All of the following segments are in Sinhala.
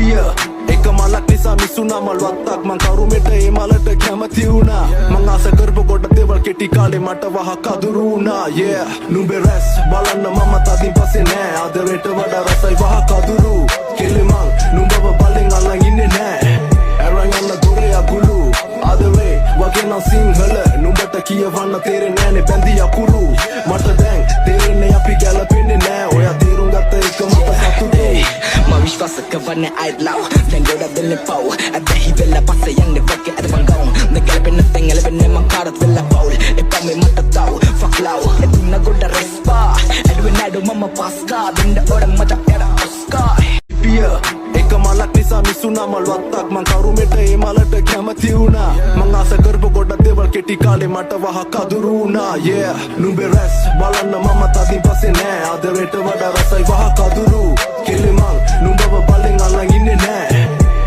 පිය එක මලක් නිසා මිසුනා මල්වත්තක් මං කරුමෙට ඒ මලට කැමති වුණා මං ආස කරපු ගොඩ දේවල් කෙටි කාලේ මට වහ කදුරු වුණා yeah නුඹේ රැස් බලන්න මම තදින් පස්සේ නෑ ආදරේට වඩා රසයි වහ කදුරු කෙලිමං නුඹව බලෙන් අල්ලන් ඉන්නේ නෑ අරන් යන දොරේ අගුළු ආදරේ වගේ නම් සිංහල නුඹට කියවන්න තේරෙන්නේ නෑනේ බැඳි අකුරු මට දැන් තේරෙන්නේ අපි ගැලපෙන්නේ නෑ ඔයා තේරුම් ගත්ත එක මට සතුටුයි Ma විශ්වාස කරන්නේ අයත් ලව් දැන් ගොඩක් දෙන්නේ පව් අදහි වෙලා පස්සේ යන්නේ වගේ අද මං ගවුන් නැගලපෙන්න තෙන් එලවෙන්නේ මං කාටත් වෙලා පවුල් එපා මේ මට තව fuck love එතුන ගොඩ රෙස්පා එඩුවේ නඩු මම පස්කා දෙන්න ඔඩ මට එර ඔස්කා පිය එක මලක් නිසා මිසුනා මල්වත්තක් මං කරුමෙට ඒ මලට කැමති වුණා මං ආස කරපු ගොඩ දේවල් කෙටි කාලේ මට වහ කදුරු වුණා yeah නුඹේ රැස් බලන්න මම තදින් පස්සේ නෑ ආදරේට වඩා රසයි වහ කදුරු කෙලිමං නුඹව බලෙන් අල්ලන් ඉන්නේ නෑ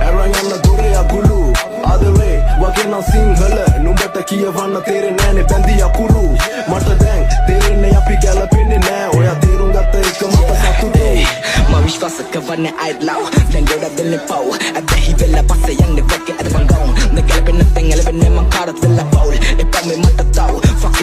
අරන් යන දොරේ අගුළු ආදරේ වගේ නම් සිංහල නුඹට කියවන්න තේරෙන්නේ නෑනේ බැඳි අකුරු මට දැන් තේරෙන්නේ අපි ගැලපෙන්නේ නෑ ඔයා තේරුම් ගත්ත එක මට සතුටුයි Ma විශ්වාස කරන්නේ අයත් ලව් දැන් ගොඩක් දෙන්නේ පව් අදහි වෙලා පස්සේ යන්නේ වගේ අද මං ගවුන් නැගලපෙන්න තෙන් එලවෙන්නේ මං කාටත් වෙලා පවුල් එපා මේ මට තව fuck